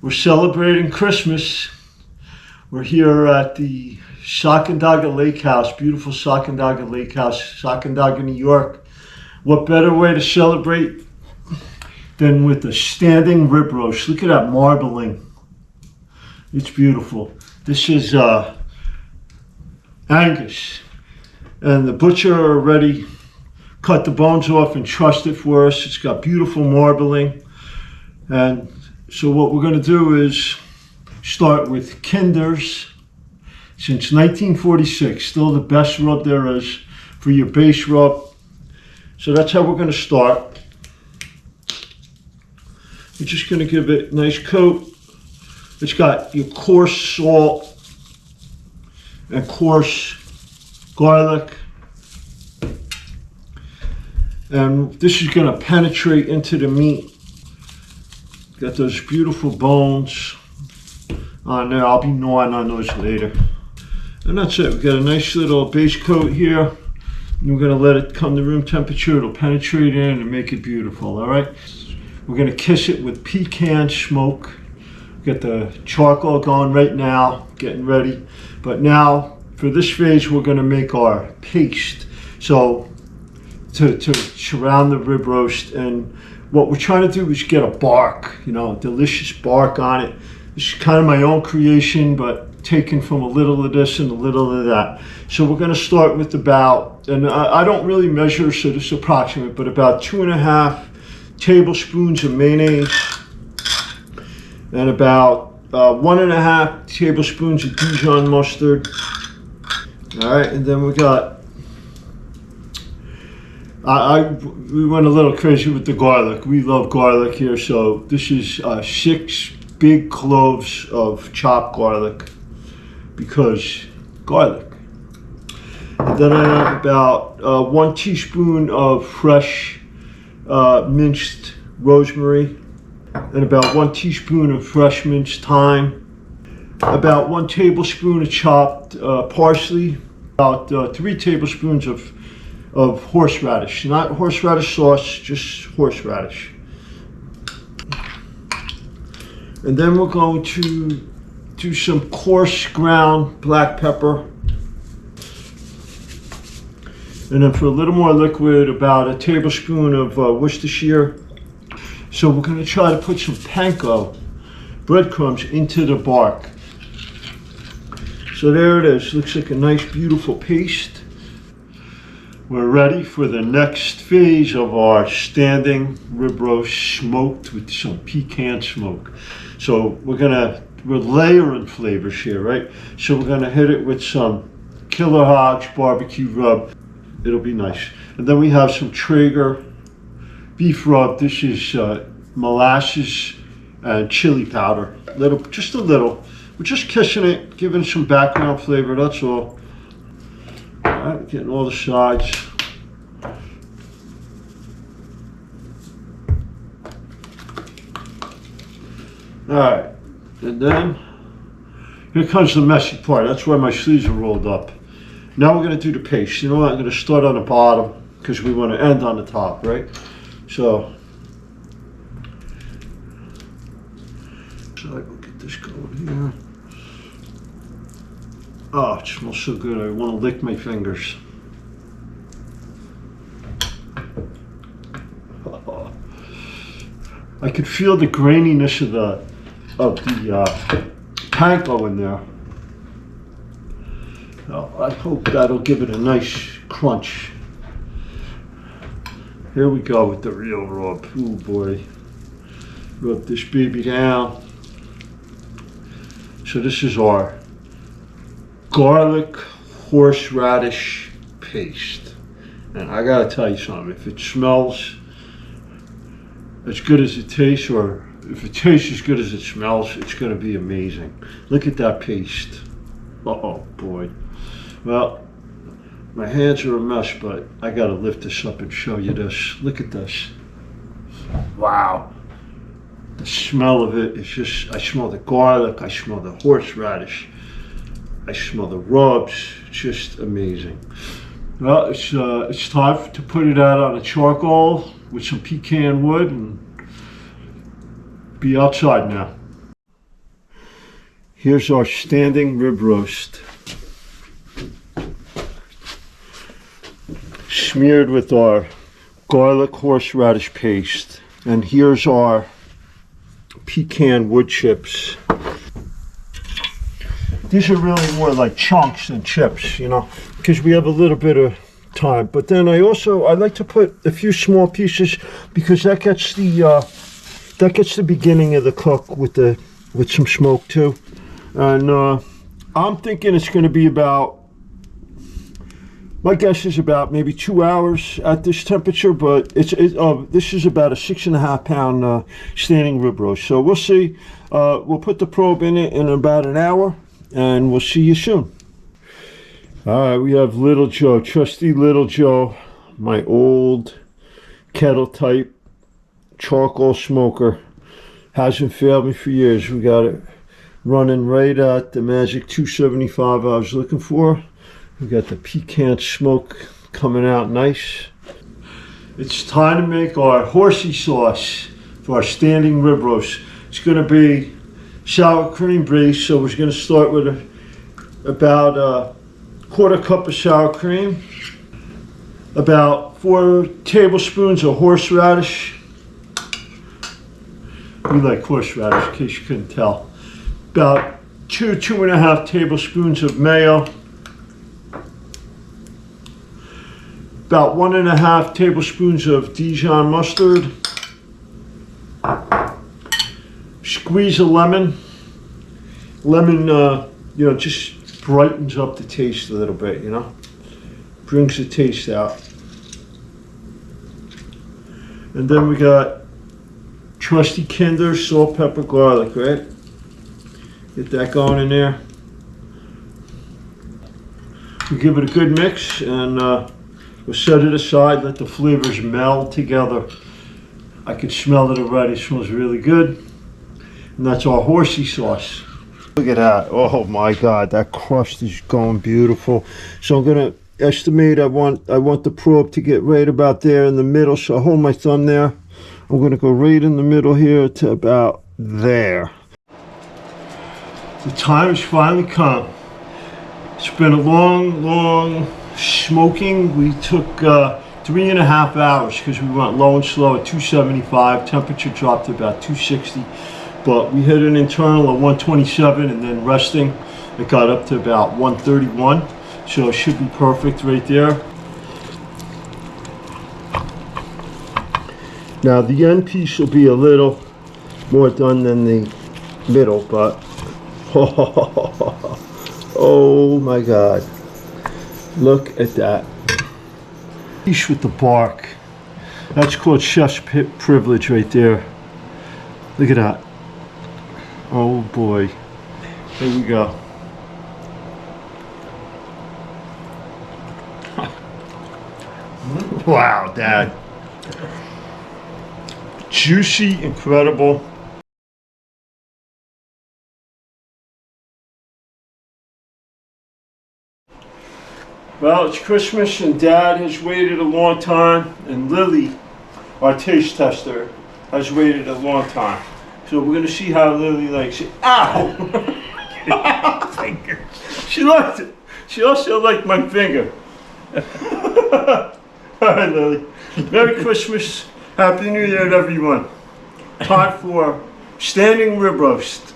We're celebrating Christmas. We're here at the Sacandaga Lake House, beautiful Sacandaga Lake House, Sacandaga, New York. What better way to celebrate than with a standing rib roast? Look at that marbling. It's beautiful. This is Angus. And the butcher already cut the bones off and trussed it for us. It's got beautiful marbling. And so what we're going to do is start with Kinder's. Since 1946, still the best rub there is for your base rub. So that's how we're going to start. We're just going to give it a nice coat. It's got your coarse salt and coarse garlic. And this is going to penetrate into the meat. Got those beautiful bones on there. I'll be gnawing on those later. And that's it. We got a nice little base coat here. And we're going to let it come to room temperature. It'll penetrate in and make it beautiful, all right? We're going to kiss it with pecan smoke. Get the charcoal going right now, getting ready. But now, for this phase, we're going to make our paste. So, to surround the rib roast. And what we're trying to do is get a bark, delicious bark on it. This is kind of my own creation, but taken from a little of this and a little of that. So we're going to start with about, and I don't really measure, so this is approximate, but about 2.5 tablespoons of mayonnaise and about 1.5 tablespoons of Dijon mustard. All right, and then we got, we went a little crazy with the garlic. We love garlic here, so this is 6 big cloves of chopped garlic, because garlic. And then I have about 1 teaspoon of fresh minced rosemary, and about 1 teaspoon of fresh minced thyme, about 1 tablespoon of chopped parsley, about 3 tablespoons of horseradish, not horseradish sauce, just horseradish. And then we're going to do some coarse ground black pepper. And then for a little more liquid, about a tablespoon of Worcestershire. So we're going to try to put some panko breadcrumbs into the bark. So there it is. Looks like a nice, beautiful paste. We're ready for the next phase of our standing rib roast, smoked with some pecan smoke. So we're layering flavors here, right? So we're gonna hit it with some Killer Hogs barbecue rub. It'll be nice. And then we have some Traeger beef rub. This is molasses and chili powder. Just a little. We're just kissing it, giving some background flavor, that's all. All right, getting all the sides. All right, and then here comes the messy part. That's why my sleeves are rolled up. Now we're going to do the paste. You know what? I'm going to start on the bottom because we want to end on the top, right? So we'll get this going here. Oh, it smells so good. I want to lick my fingers. I could feel the graininess of the panko in there. So I hope that'll give it a nice crunch. Here we go with the real rub. Oh boy. Rub this baby down. So this is our garlic horseradish paste. And I gotta tell you something, if it smells as good as it tastes, or if it tastes as good as it smells, it's gonna be amazing. Look at that paste. Oh boy. Well, my hands are a mess, but I gotta lift this up and show you this. Look at this. Wow. The smell of it is just, I smell the garlic, I smell the horseradish, I smell the rubs. It's just amazing. Well, it's time to put it out on a charcoal with some pecan wood and be outside now. Here's our standing rib roast. Smeared with our garlic horseradish paste. And here's our pecan wood chips. These are really more like chunks than chips, you know, because we have a little bit of time. But then I like to put a few small pieces because that gets the beginning of the cook with some smoke too. And I'm thinking it's going to be about, my guess is about maybe 2 hours at this temperature, but this is about a 6.5 pound standing rib roast. So we'll see. We'll put the probe in it in about an hour, and we'll see you soon. All right, we have Little Joe, trusty Little Joe, my old kettle type charcoal smoker. Hasn't failed me for years. We got it running right at the magic 275 I was looking for. We got the pecan smoke coming out nice. It's time to make our horsey sauce for our standing rib roast. It's going to be sour cream base, so we're going to start with about a quarter cup of sour cream, about 4 tablespoons of horseradish. We like horseradish, in case you couldn't tell. About 2.5 tablespoons of mayo. About 1.5 tablespoons of Dijon mustard. Squeeze a lemon. Lemon, just brightens up the taste a little bit, you know. Brings the taste out. And then we got trusty Kinder salt, pepper, garlic, right? Get that going in there. We give it a good mix, and we'll set it aside, let the flavors meld together. I can smell it already, it smells really good. And that's our horsey sauce. Look at that, oh my God, that crust is going beautiful. So I'm gonna estimate, I want the probe to get right about there in the middle, so I hold my thumb there. I'm gonna go right in the middle here to about there. The time has finally come. It's been a long smoking. We took 3.5 hours because we went low and slow at 275. Temperature dropped to about 260, but we hit an internal of 127, and then resting, it got up to about 131. So it should be perfect right there. Now the end piece will be a little more done than the middle, but oh my God, look at that. Piece with the bark. That's called chef's privilege right there. Look at that. Oh boy. Here we go. Wow, Dad. Juicy, incredible. Well, it's Christmas and Dad has waited a long time, and Lily, our taste tester, has waited a long time. So we're going to see how Lily likes it. Ow! Finger. She liked it. She also liked my finger. All right, Lily. Merry Christmas. Happy New Year to everyone. Time for standing rib roast.